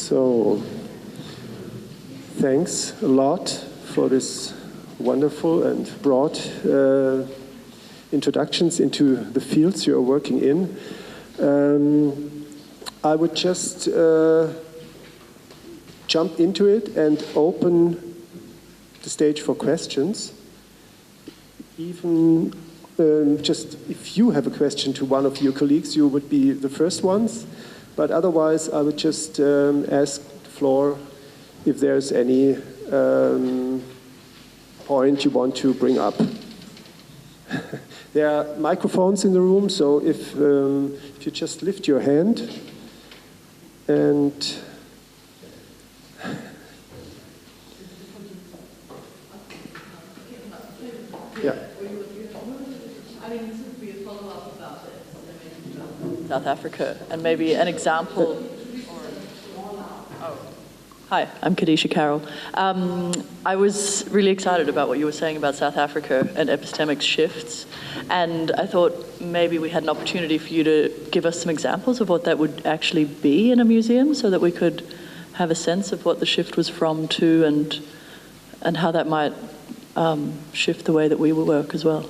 So, thanks a lot for this wonderful and broad introductions into the fields you are working in. I would just jump into it and open the stage for questions. Even just if you have a question to one of your colleagues, you would be the first ones. But otherwise, I would just ask the floor if there's any point you want to bring up. There are microphones in the room, so if you just lift your hand and yeah. I mean, this would be a follow-up about South Africa, and maybe an example. Hi, I'm Kadisha Carroll. I was really excited about what you were saying about South Africa and epistemic shifts, and I thought maybe we had an opportunity for you to give us some examples of what that would actually be in a museum, so that we could have a sense of what the shift was from to, and how that might shift the way that we will work as well.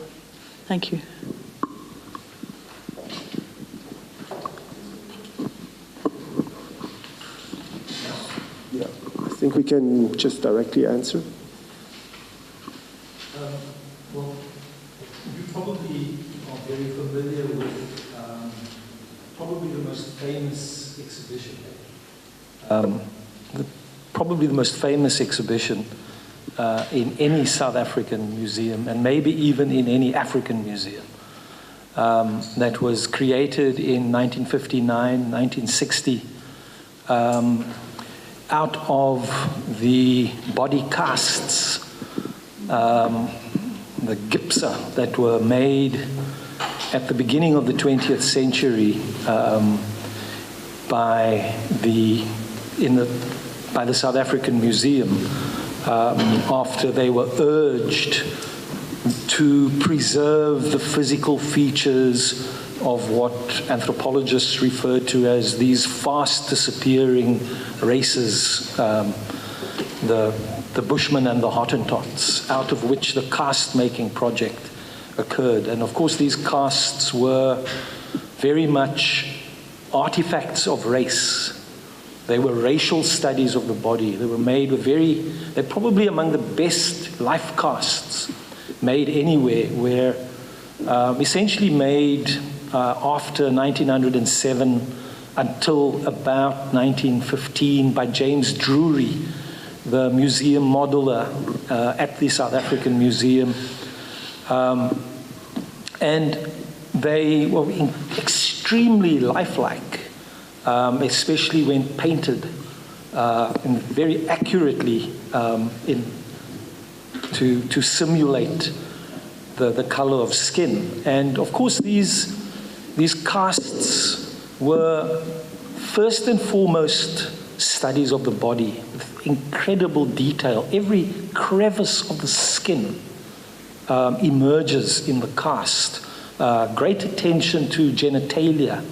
Thank you. Yeah, I think we can just directly answer. Well, you probably are very familiar with probably the most famous exhibition. Probably the most famous exhibition in any South African museum, and maybe even in any African museum, that was created in 1959, 1960, out of the body casts, the gypsa that were made at the beginning of the 20th century by the South African Museum, after they were urged to preserve the physical features of what anthropologists refer to as these fast disappearing races, the Bushmen and the Hottentots, out of which the caste-making project occurred. And of course, these casts were very much artifacts of race. They were racial studies of the body. They were made with they're probably among the best life casts made anywhere, where essentially made after 1907 until about 1915 by James Drury, the museum modeler at the South African Museum. And they were extremely lifelike, especially when painted and very accurately to simulate the color of skin. And of course, these casts were first and foremost studies of the body with incredible detail. Every crevice of the skin emerges in the cast. Great attention to genitalia,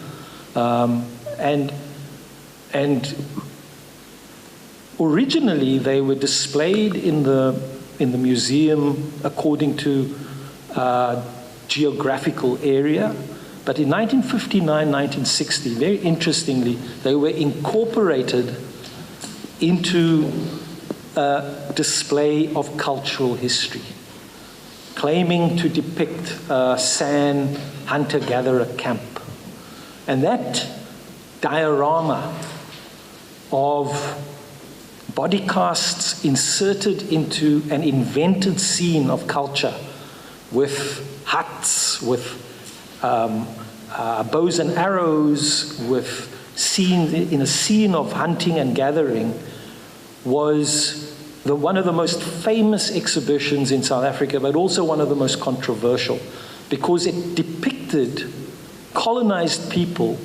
and originally they were displayed in the museum according to geographical area. But in 1959, 1960, very interestingly, they were incorporated into a display of cultural history, claiming to depict a San hunter-gatherer camp. And that diorama of body casts inserted into an invented scene of culture with huts, with bows and arrows, with scenes in a scene of hunting and gathering, was one of the most famous exhibitions in South Africa, but also one of the most controversial, because it depicted colonized people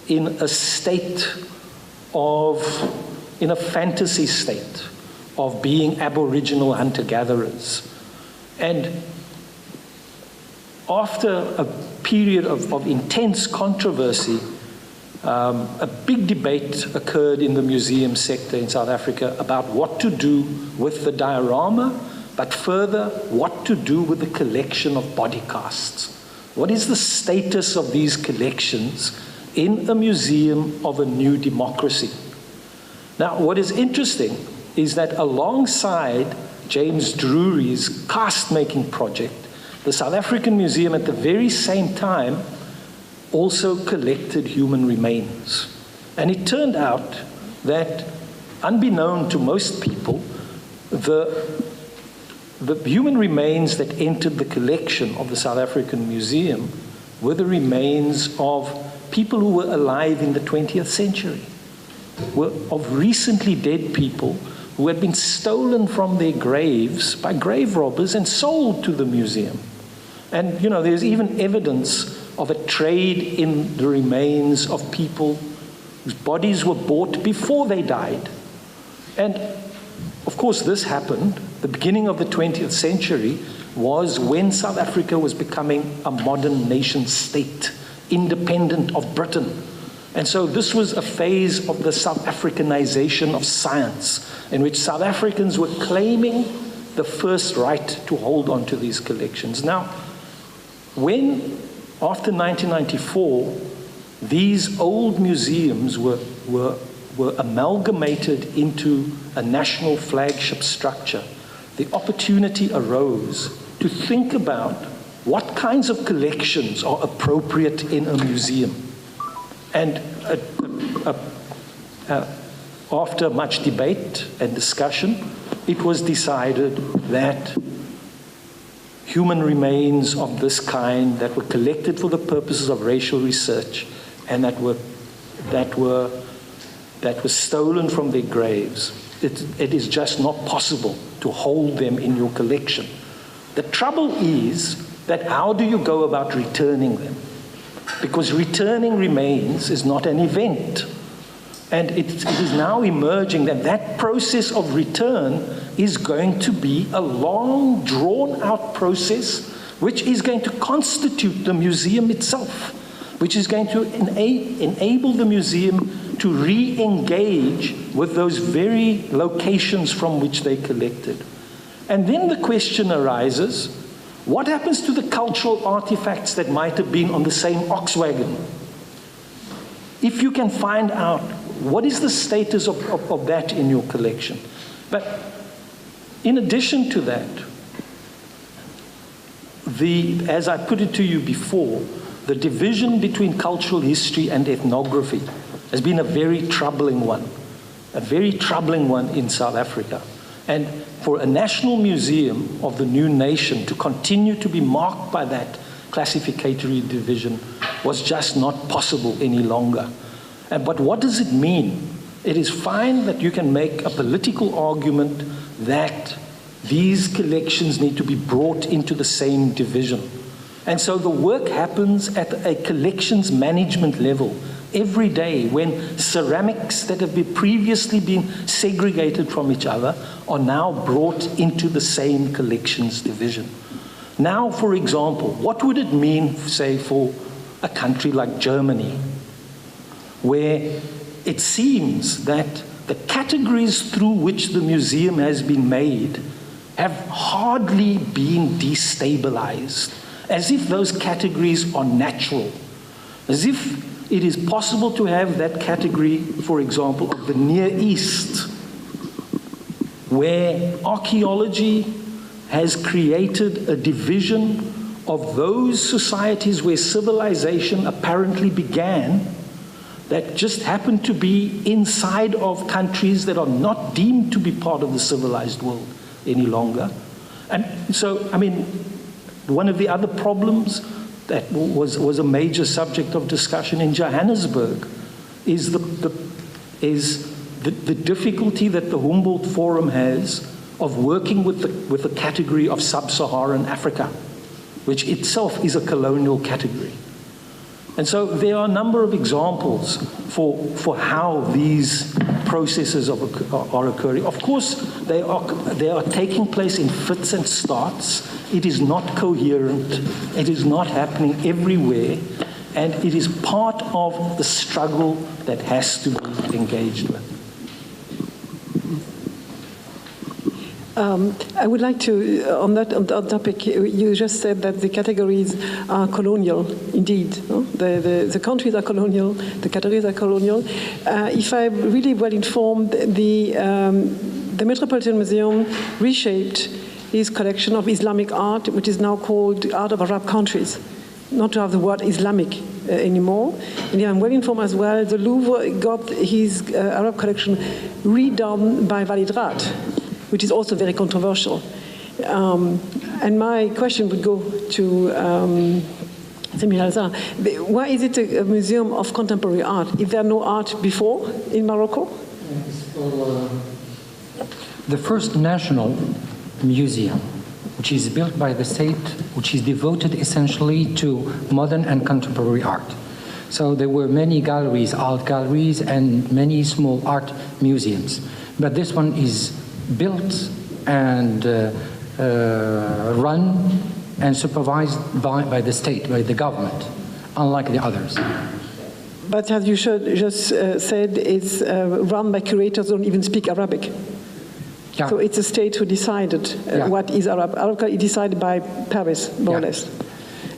in a fantasy state of being Aboriginal hunter-gatherers. And after a period of intense controversy, A big debate occurred in the museum sector in South Africa about what to do with the diorama, but further, what to do with the collection of body casts. What is the status of these collections in a museum of a new democracy? Now, what is interesting is that alongside James Drury's cast-making project, the South African Museum at the very same time also collected human remains. And it turned out that, unbeknown to most people, the human remains that entered the collection of the South African Museum were the remains of people who were alive in the 20th century, were of recently dead people who had been stolen from their graves by grave robbers and sold to the museum. And, you know, there's even evidence of a trade in the remains of people whose bodies were bought before they died. And, of course, this happened. The beginning of the 20th century was when South Africa was becoming a modern nation state, independent of Britain. And so this was a phase of the South Africanization of science, in which South Africans were claiming the first right to hold on to these collections. Now, when, after 1994, these old museums were amalgamated into a national flagship structure, the opportunity arose to think about what kinds of collections are appropriate in a museum. And after much debate and discussion, it was decided that human remains of this kind that were collected for the purposes of racial research and that were stolen from their graves, it is just not possible to hold them in your collection. The trouble is that how do you go about returning them? Because returning remains is not an event. And it is now emerging that that process of return is going to be a long, drawn-out process which is going to constitute the museum itself, which is going to enable the museum to re-engage with those very locations from which they collected. And then the question arises, what happens to the cultural artifacts that might have been on the same ox wagon? If you can find out what is the status of that in your collection. But in addition to that, as I put it to you before, the division between cultural history and ethnography has been a very troubling one in South Africa. And for a national museum of the new nation to continue to be marked by that classificatory division was just not possible any longer. But what does it mean? It is fine that you can make a political argument that these collections need to be brought into the same division. And so the work happens at a collections management level every day when ceramics that have previously been segregated from each other are now brought into the same collections division. Now, for example, what would it mean, say, for a country like Germany, where it seems that the categories through which the museum has been made have hardly been destabilized, as if those categories are natural, as if it is possible to have that category, for example, of the Near East, where archaeology has created a division of those societies where civilization apparently began, that just happen to be inside of countries that are not deemed to be part of the civilized world any longer. And so, I mean, one of the other problems that was a major subject of discussion in Johannesburg is the difficulty that the Humboldt Forum has of working with the category of sub-Saharan Africa, which itself is a colonial category. And so there are a number of examples for how these processes are occurring. Of course, they are taking place in fits and starts. It is not coherent. It is not happening everywhere. And it is part of the struggle that has to be engaged with. I would like to, on that topic, you just said that the categories are colonial, indeed. No? The countries are colonial, the categories are colonial. If I'm really well informed, the Metropolitan Museum reshaped his collection of Islamic art, which is now called Art of Arab Countries, not to have the word Islamic anymore. And I'm well informed as well, the Louvre got his Arab collection redone by Walid Rat, which is also very controversial. And my question would go to Semir Alzar. Why is it a museum of contemporary art? Is there no art before in Morocco? The first national museum, which is built by the state, which is devoted essentially to modern and contemporary art. So there were many galleries, art galleries, and many small art museums. But this one is built and run and supervised by the state, by the government, unlike the others. But as you just said, it's run by curators who don't even speak Arabic. Yeah. So it's a state who decided what is Arab. Arab is decided by Paris, more or less.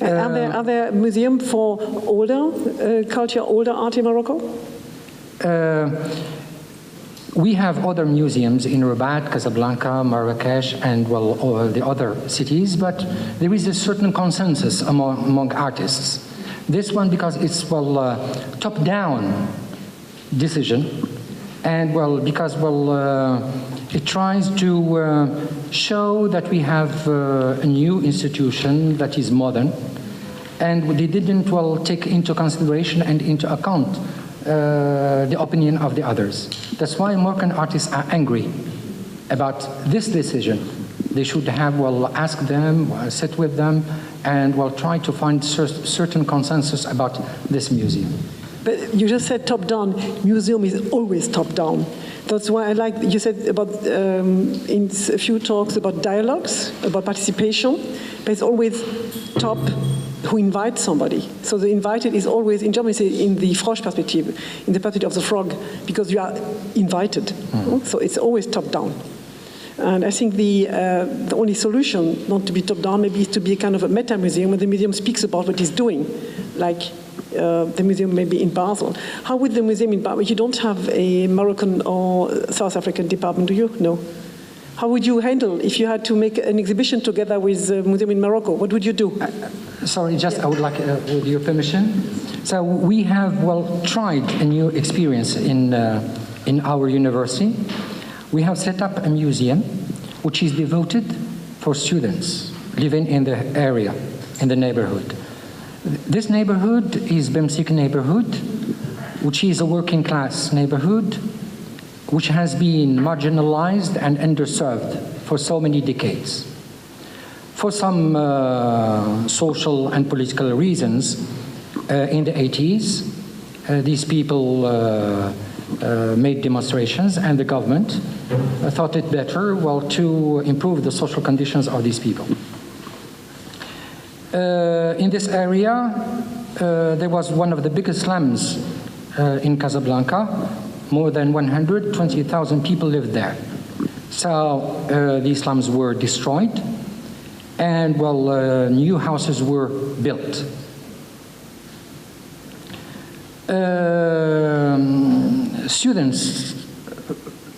Are there museums for older culture, older art in Morocco? We have other museums in Rabat, Casablanca, Marrakesh, and well, all the other cities, but there is a certain consensus among artists. This one, because it's top-down decision, and because it tries to show that we have a new institution that is modern, and they didn't take into consideration and into account the opinion of the others. That's why Moroccan artists are angry about this decision. They should have ask them, sit with them, and try to find certain consensus about this museum. But you just said top-down. Museum is always top-down. That's why I like, you said about, in a few talks about dialogues, about participation, but it's always top who invites somebody. So the invited is always, in German, in the Frosch perspective, in the perspective of the frog, because you are invited. Mm. So it's always top-down. And I think the only solution, not to be top-down, maybe is to be a kind of a meta-museum where the museum speaks about what it's doing, like the museum maybe in Basel. How would the museum in Basel, you don't have a Moroccan or South African department, do you? No. How would you handle if you had to make an exhibition together with the museum in Morocco? What would you do? Sorry, I would like, with your permission. So we have, tried a new experience in our university. We have set up a museum which is devoted for students living in the area, in the neighborhood. This neighborhood is Bemsik neighborhood, which is a working class neighborhood, which has been marginalized and underserved for so many decades. For some social and political reasons, in the 80s, these people made demonstrations, and the government thought it better, to improve the social conditions of these people. In this area, there was one of the biggest slums in Casablanca. More than 120,000 people lived there. So these slums were destroyed, and new houses were built. Students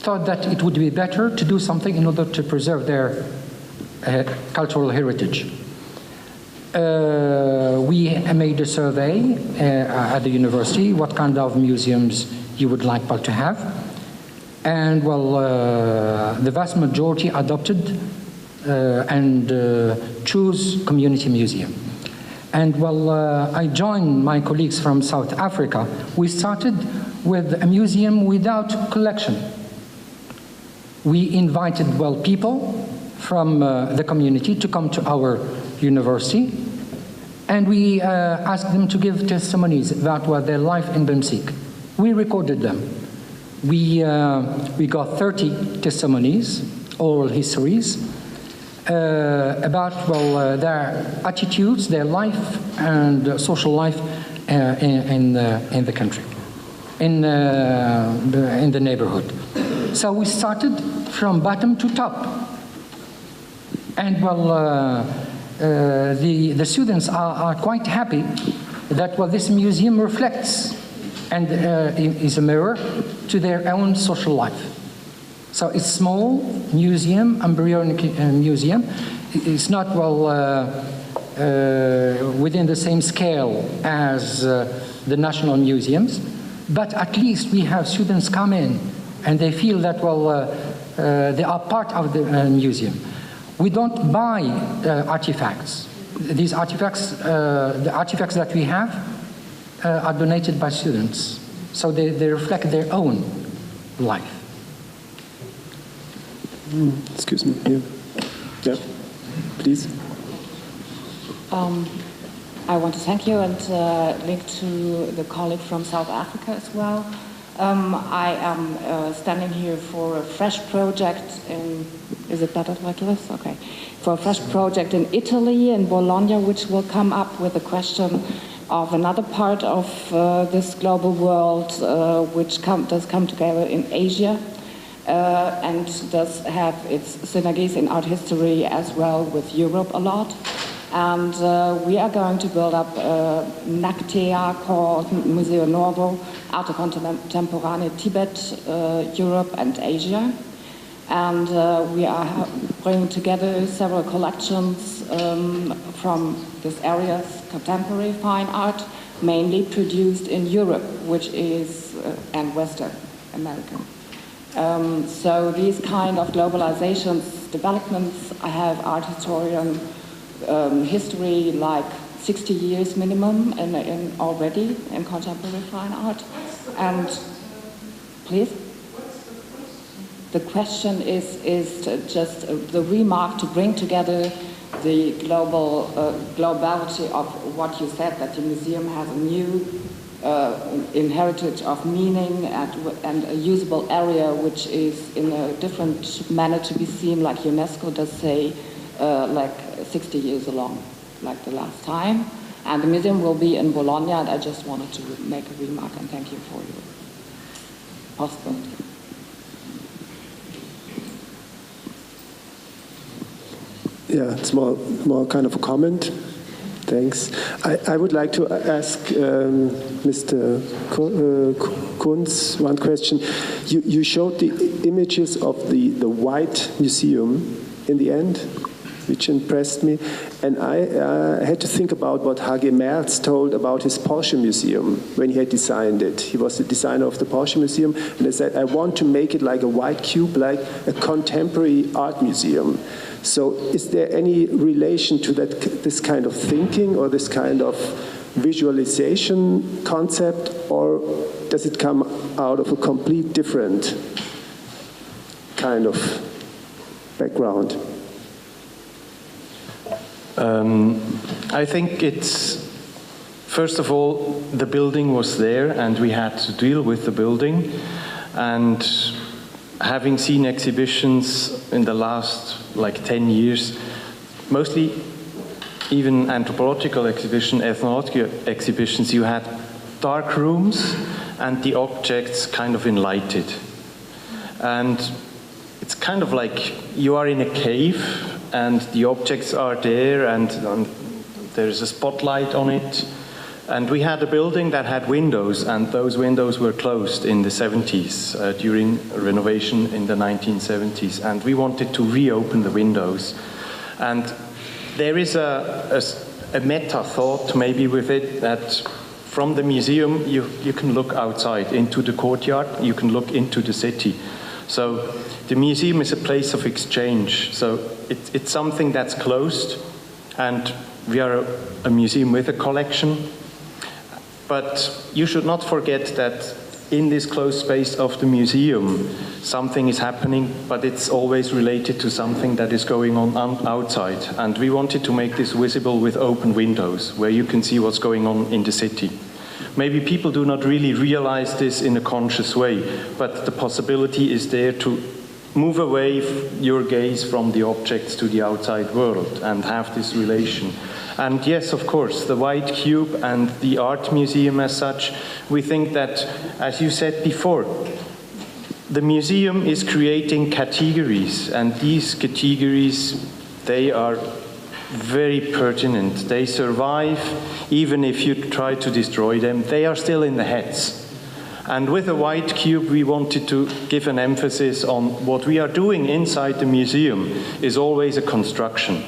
thought that it would be better to do something in order to preserve their cultural heritage. We made a survey at the university, what kind of museums you would like to have. And the vast majority adopted and choose community museum. And I joined my colleagues from South Africa. We started with a museum without collection. We invited people from the community to come to our university, and we asked them to give testimonies about their life in Bemsik. We recorded them. We got 30 testimonies, oral histories, about their attitudes, their life and social life in the country, in the neighborhood. So we started from bottom to top. And well, the students are quite happy that well, this museum reflects and is a mirror to their own social life. So it's small museum, embryonic museum. It's not well within the same scale as the national museums, but at least we have students come in and they feel that well they are part of the museum. We don't buy artifacts. These artifacts, the artifacts that we have, are donated by students, so they reflect their own life. Excuse me. Here. Yeah, please. I want to thank you and link to the colleague from South Africa as well. I am standing here for a fresh project in, is it better like this? Okay. For a fresh project in Italy, in Bologna, which will come up with a question of another part of this global world, which does come together in Asia, and does have its synergies in art history as well with Europe a lot. And we are going to build up a NACTEA called Museo Nuovo, Arte Contemporanea Tibet, Europe and Asia. And we are bringing together several collections from these areas, contemporary fine art, mainly produced in Europe, which is, and Western American. So these kind of globalizations, developments, I have art historian history like 60 years minimum in already in contemporary fine art. And please? The question is just the remark to bring together the globality of what you said, that the museum has a new inheritage of meaning and a usable area which is in a different manner to be seen, like UNESCO does say, like 60 years along, like the last time. And the museum will be in Bologna, and I just wanted to make a remark and thank you for your possibility. Yeah, it's more kind of a comment. Thanks. I would like to ask Mr. Kunz one question. You showed the images of the White Museum in the end, which impressed me. And I had to think about what H.G. Merz told about his Porsche Museum when he had designed it. He was the designer of the Porsche Museum, and he said, I want to make it like a white cube, like a contemporary art museum. So is there any relation to this kind of thinking or this kind of visualization concept, or does it come out of a complete different kind of background? I think it's, first of all, the building was there and we had to deal with the building. And having seen exhibitions in the last like 10 years, mostly even anthropological exhibitions, ethnological exhibitions, you had dark rooms and the objects kind of enlightened. And it's kind of like you are in a cave and the objects are there and there's a spotlight on it. And we had a building that had windows, and those windows were closed in the 70s during renovation in the 1970s. And we wanted to reopen the windows. And there is a meta thought maybe with it, that from the museum you can look outside into the courtyard, you can look into the city. So the museum is a place of exchange. So it's something that's closed, and we are a museum with a collection. But you should not forget that in this closed space of the museum, something is happening, but it's always related to something that is going on outside. And we wanted to make this visible with open windows, where you can see what's going on in the city. Maybe people do not really realize this in a conscious way, but the possibility is there to move away your gaze from the objects to the outside world and have this relation. And yes, of course, the White Cube and the art museum as such, we think that, as you said before, the museum is creating categories, and these categories, they are very pertinent. They survive, even if you try to destroy them, they are still in the heads. And with the White Cube, we wanted to give an emphasis on what we are doing inside the museum is always a construction.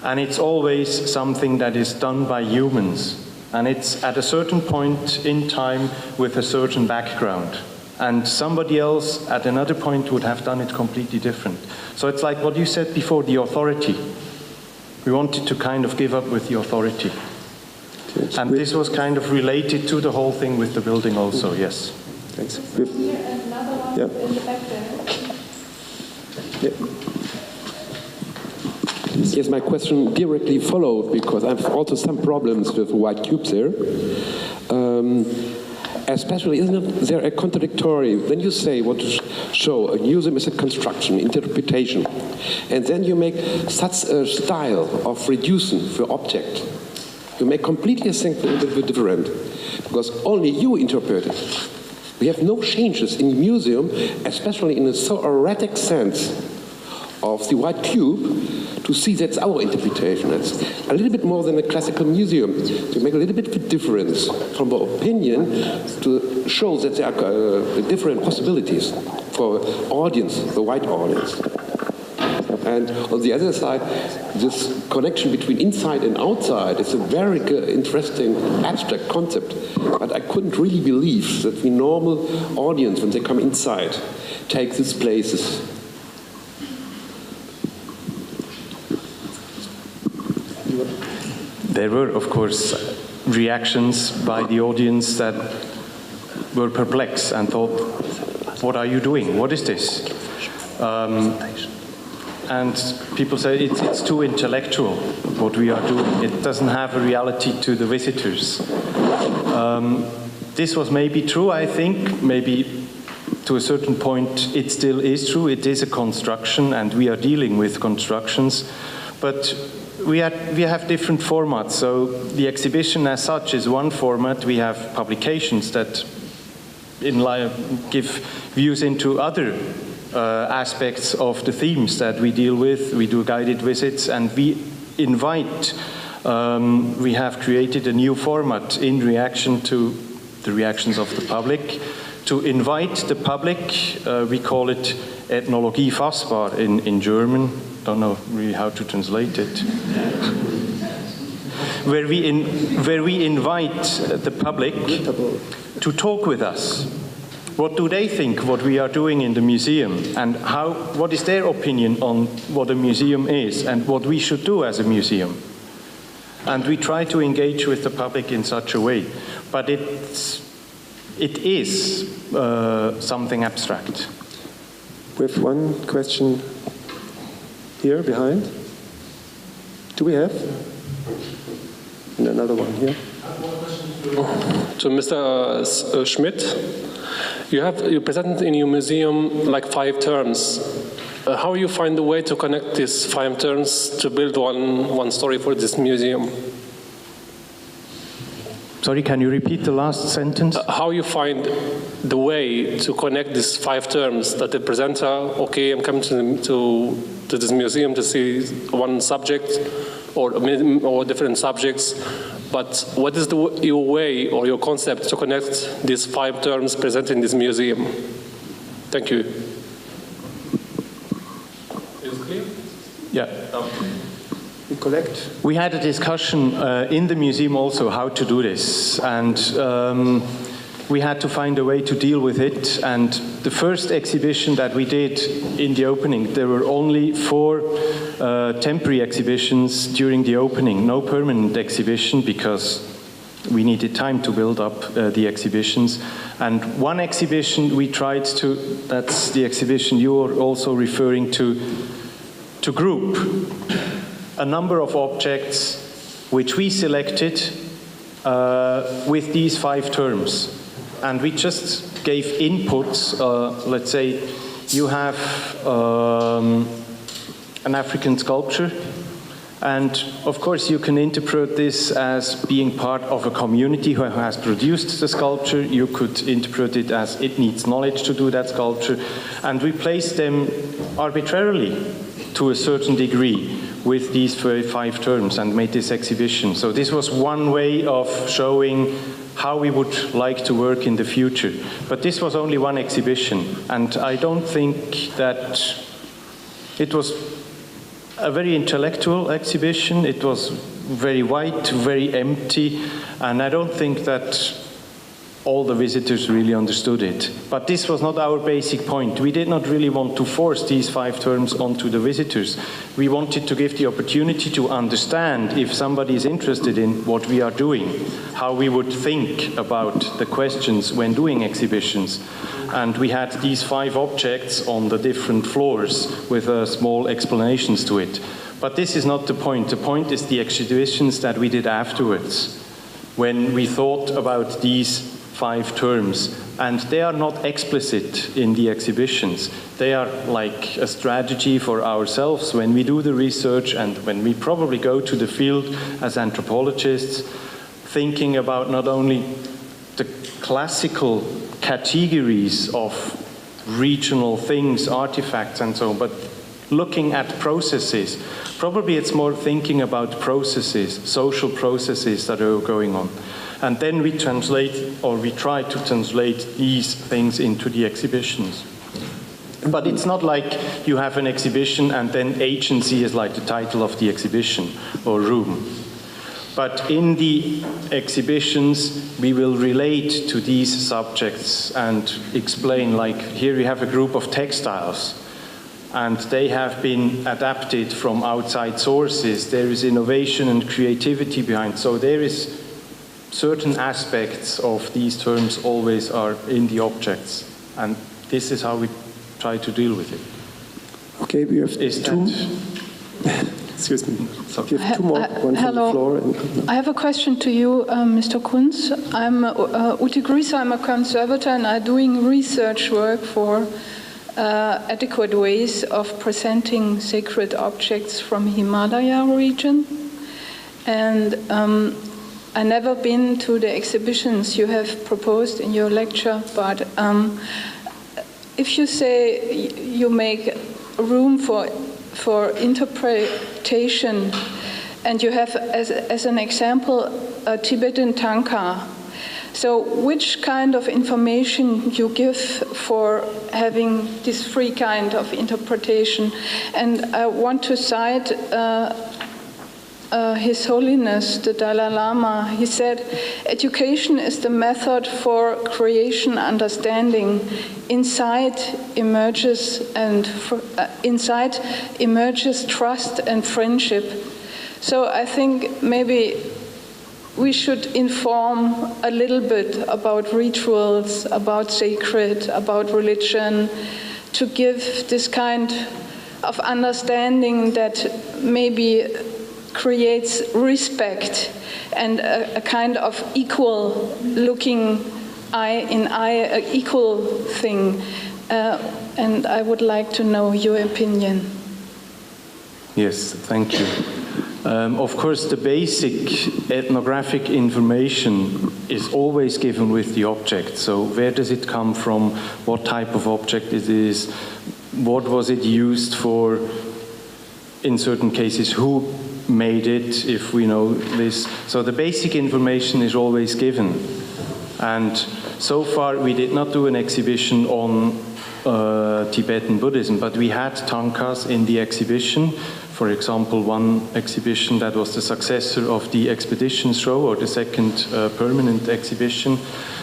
And it's always something that is done by humans. And it's at a certain point in time with a certain background. And somebody else at another point would have done it completely different. So it's like what you said before, the authority. We wanted to kind of give up with the authority. And this was kind of related to the whole thing with the building also, yes. Thanks. Here and another one in the back there. Yes, my question directly followed, because I have also some problems with white cubes here. Especially, isn't there a contradictory when you say what to show a museum is a construction, interpretation, and then you make such a style of reducing the object? You make completely something different, because only you interpret it. We have no changes in the museum, especially in a so erratic sense of the white cube, to see that's our interpretation. It's a little bit more than a classical museum, to make a little bit of a difference from the opinion to show that there are different possibilities for audience, the white audience. And on the other side, this connection between inside and outside is a very interesting abstract concept. But I couldn't really believe that the normal audience, when they come inside, take these places. There were, of course, reactions by the audience that were perplexed and thought, what are you doing? What is this? And people say it's too intellectual, what we are doing. It doesn't have a reality to the visitors. This was maybe true, I think. Maybe to a certain point it still is true. It is a construction, and we are dealing with constructions. But we have different formats. So the exhibition as such is one format. We have publications that give views into other aspects of the themes that we deal with. We do guided visits, and we invite, we have created a new format in reaction to the reactions of the public, to invite the public. We call it Ethnologie fassbar in German. Don't know really how to translate it. Where we invite the public to talk with us. What do they think what we are doing in the museum, and what is their opinion on what a museum is and what we should do as a museum? And we try to engage with the public in such a way, but it is something abstract. We have one question here behind. Do we have? And another one here. To Mr. Schmidt. You present in your museum like 5 terms. How you find the way to connect these 5 terms to build one story for this museum? Sorry, can you repeat the last sentence? How you find the way to connect these 5 terms that the presenter, okay, I'm coming to this museum to see one subject or different subjects, but what is your way or your concept to connect these 5 terms present in this museum? Thank you. Is it clear? Yeah. We collect. We had a discussion in the museum also how to do this, and we had to find a way to deal with it. And the first exhibition that we did in the opening, there were only 4 temporary exhibitions during the opening, no permanent exhibition, because we needed time to build up the exhibitions. And one exhibition we tried to, that's the exhibition you're also referring to group a number of objects which we selected with these 5 terms. And we just gave inputs, let's say, you have an African sculpture, and of course you can interpret this as being part of a community who has produced the sculpture. You could interpret it as it needs knowledge to do that sculpture, and we place them arbitrarily to a certain degree with these 5 terms and made this exhibition. So this was one way of showing how we would like to work in the future. But this was only one exhibition, and I don't think that it was a very intellectual exhibition. It was very white, very empty, and I don't think that all the visitors really understood it. But this was not our basic point. We did not really want to force these 5 terms onto the visitors. We wanted to give the opportunity to understand, if somebody is interested in what we are doing, how we would think about the questions when doing exhibitions. And we had these 5 objects on the different floors with small explanations to it. But this is not the point. The point is the exhibitions that we did afterwards, when we thought about these 5 terms, and they are not explicit in the exhibitions. They are like a strategy for ourselves when we do the research and when we probably go to the field as anthropologists, thinking about not only the classical categories of regional things, artifacts and so on, but looking at processes. Probably it's more thinking about processes, social processes that are going on. And then we translate, or we try to translate these things into the exhibitions. But it's not like you have an exhibition and then agency is like the title of the exhibition or room. But in the exhibitions, we will relate to these subjects and explain, like here we have a group of textiles, and they have been adapted from outside sources. There is innovation and creativity behind. So there is certain aspects of these terms always are in the objects, and this is how we try to deal with it. Okay, we have two. Excuse me. We have 2 more. One hello. from the floor. I have a question to you, Mr. Kunz. I'm Ute Grüße. I'm a conservator, and I'm doing research work for adequate ways of presenting sacred objects from Himalaya region, and I've never been to the exhibitions you have proposed in your lecture, but if you say you make room for interpretation, and you have as an example a Tibetan tanka, so which kind of information you give for having this free kind of interpretation? And I want to cite His Holiness, the Dalai Lama. He said, education is the method for creation understanding. Inside emerges trust and friendship. So I think maybe we should inform a little bit about rituals, about sacred, about religion, to give this kind of understanding that maybe creates respect and a kind of equal looking eye in eye, an equal thing. And I would like to know your opinion. Yes, thank you. Of course, the basic ethnographic information is always given with the object. So where does it come from? What type of object it is? What was it used for? In certain cases, who made it, if we know this. So the basic information is always given. And so far, we did not do an exhibition on Tibetan Buddhism, but we had tankas in the exhibition. For example, one exhibition that was the successor of the expedition show, or the second permanent exhibition.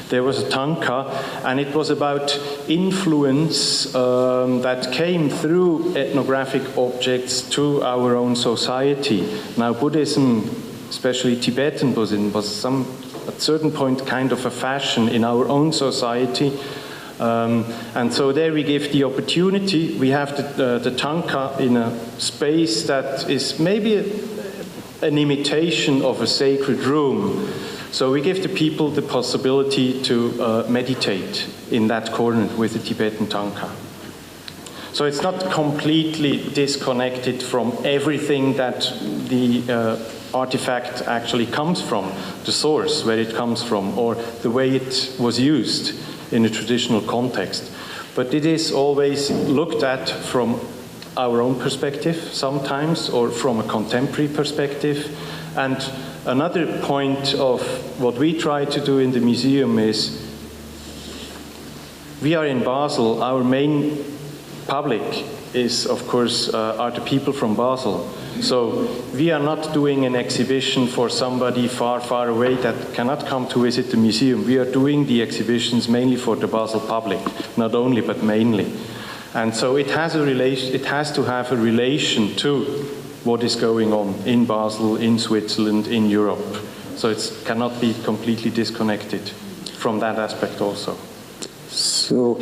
There was a tanka, and it was about influence that came through ethnographic objects to our own society. Now, Buddhism, especially Tibetan Buddhism, was at a certain point kind of a fashion in our own society. And so there we give the opportunity. We have the tanka in a space that is maybe an imitation of a sacred room. So we give the people the possibility to meditate in that corner with the Tibetan tanka. So it's not completely disconnected from everything that the artifact actually comes from, the source, where it comes from, or the way it was used in a traditional context. But it is always looked at from our own perspective sometimes, or from a contemporary perspective. And another point of what we try to do in the museum is, we are in Basel. Our main public is, of course, are the people from Basel. So we are not doing an exhibition for somebody far, far away that cannot come to visit the museum. We are doing the exhibitions mainly for the Basel public, not only, but mainly. And so it has to have a relation to what is going on in Basel, in Switzerland, in Europe. So it cannot be completely disconnected from that aspect also. So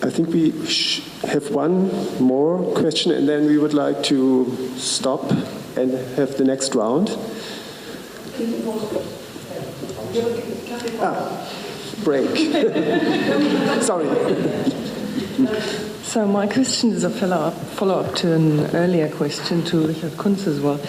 I think we have one more question, and then we would like to stop and have the next round. Break. Sorry. So my question is a follow-up to an earlier question to Richard Kunz as well.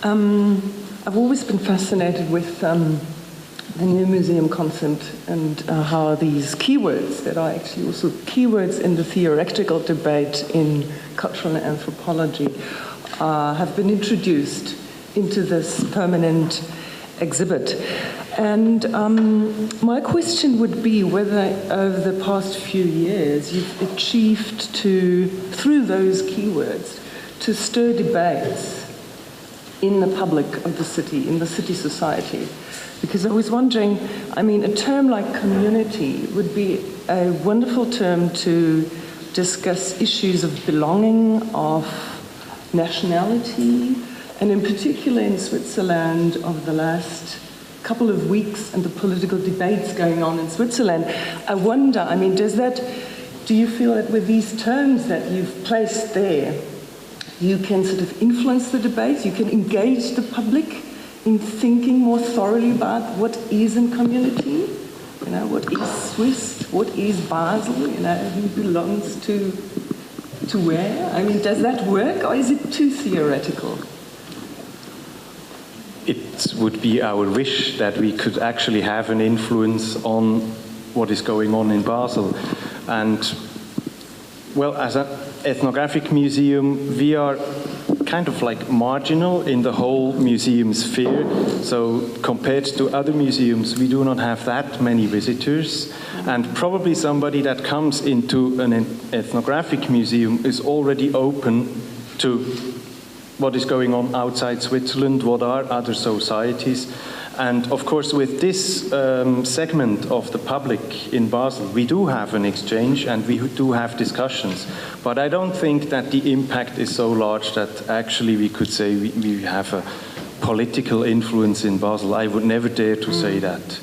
I've always been fascinated with the new museum concept and how these keywords that are actually also keywords in the theoretical debate in cultural anthropology have been introduced into this permanent exhibit. And my question would be whether over the past few years you've achieved to, through those keywords, to stir debates in the public of the city, in the city society. Because I was wondering, I mean, a term like community would be a wonderful term to discuss issues of belonging, of nationality, and in particular in Switzerland of the last couple of weeks and the political debates going on in Switzerland. I wonder, I mean, do you feel that with these terms that you've placed there, you can sort of influence the debates, you can engage the public in thinking more thoroughly about what is in community, you know, what is Swiss, what is Basel, you know, who belongs to where? I mean, does that work, or is it too theoretical? It would be our wish that we could actually have an influence on what is going on in Basel. And, well, as an ethnographic museum, we are kind of like marginal in the whole museum sphere. So compared to other museums, we do not have that many visitors. And probably somebody that comes into an ethnographic museum is already open to what is going on outside Switzerland, what are other societies. And of course, with this segment of the public in Basel, we do have an exchange and we do have discussions. But I don't think that the impact is so large that actually we could say we have a political influence in Basel. I would never dare to say that.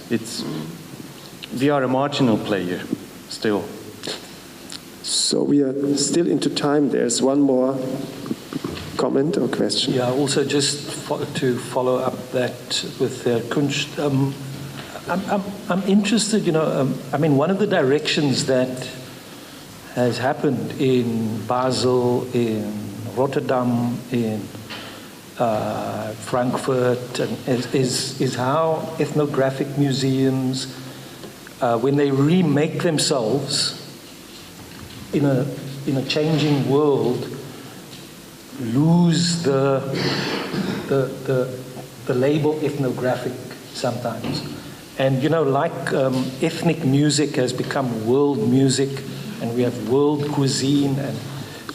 We are a marginal player still. So we are still into time. There's one more comment or question? Yeah, also just to follow up that with Kunst, I'm interested, you know, I mean, one of the directions that has happened in Basel, in Rotterdam, in Frankfurt, is how ethnographic museums, when they remake themselves in a changing world, lose the label ethnographic sometimes. And, you know, like ethnic music has become world music, and we have world cuisine, and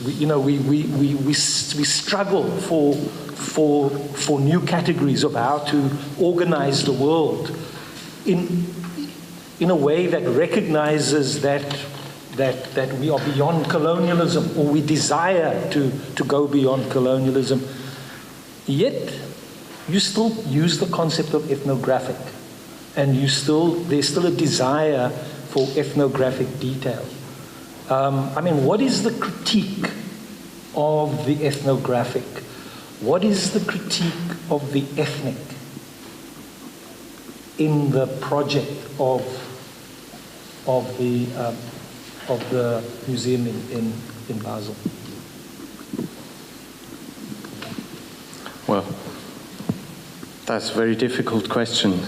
we struggle for new categories of how to organize the world in a way that recognizes that we are beyond colonialism, or we desire to go beyond colonialism. Yet, you still use the concept of ethnographic, and there's still a desire for ethnographic detail. I mean, what is the critique of the ethnographic? What is the critique of the ethnic in the project of the museum in Basel? Well, that's a very difficult question.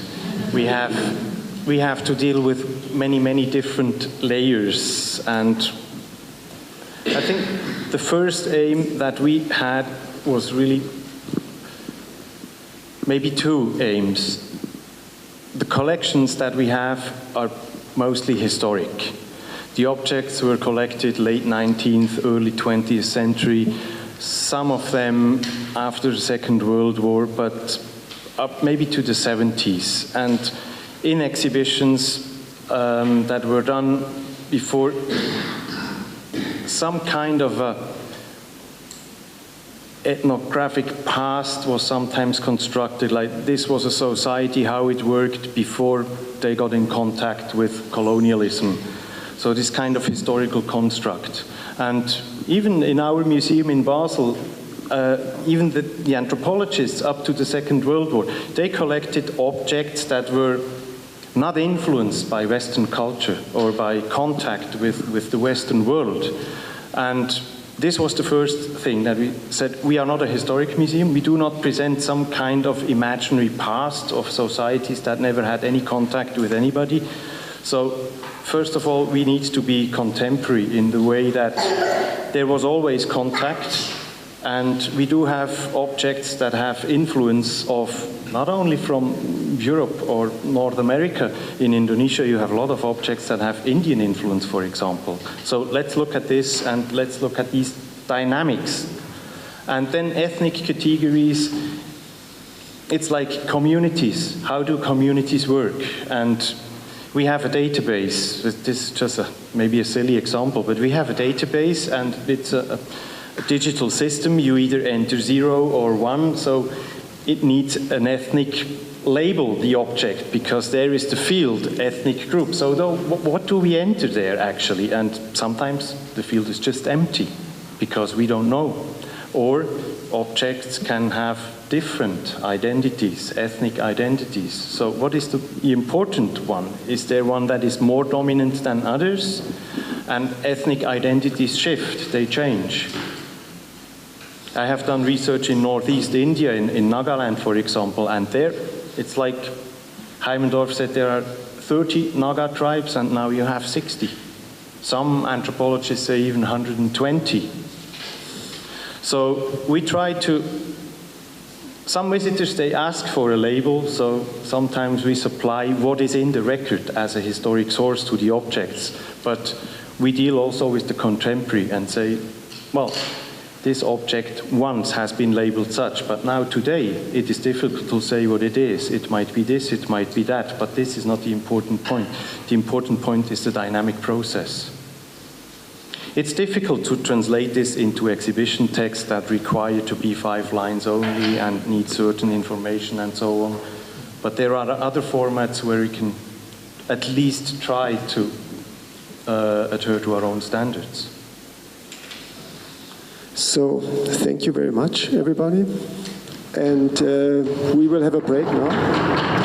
We have to deal with many different layers, and I think the first aim that we had was really maybe two aims. The collections that we have are mostly historic. The objects were collected late 19th, early 20th century, some of them after the Second World War, but up maybe to the 70s. And in exhibitions that were done before, some kind of a ethnographic past was sometimes constructed, like this was a society, how it worked before they got in contact with colonialism. So this kind of historical construct. And even in our museum in Basel, even the anthropologists up to the Second World War, they collected objects that were not influenced by Western culture or by contact with the Western world. And this was the first thing that we said, we are not a historic museum. We do not present some kind of imaginary past of societies that never had any contact with anybody. So first of all, we need to be contemporary in the way that there was always contact, and we do have objects that have influence of not only from Europe or North America. In Indonesia, you have a lot of objects that have Indian influence, for example. So let's look at this and let's look at these dynamics. And then ethnic categories, it's like communities. How do communities work? And we have a database. This is just maybe a silly example, but we have a database, and it's a digital system. You either enter 0 or 1, so it needs an ethnic label, the object, because there is the field, ethnic group. So what do we enter there, actually? And sometimes the field is just empty, because we don't know. Or objects can have different identities, ethnic identities. So what is the important one? Is there one that is more dominant than others? And ethnic identities shift, they change. I have done research in Northeast India, in Nagaland, for example, and there it's like Heimendorf said there are 30 Naga tribes, and now you have 60. Some anthropologists say even 120. So we try to, some visitors, they ask for a label, so sometimes we supply what is in the record as a historic source to the objects. But we deal also with the contemporary and say, well, this object once has been labeled such, but now today it is difficult to say what it is. It might be this, it might be that, but this is not the important point. The important point is the dynamic process. It's difficult to translate this into exhibition text that require to be 5 lines only and need certain information and so on. But there are other formats where we can at least try to adhere to our own standards. So thank you very much, everybody. And we will have a break now.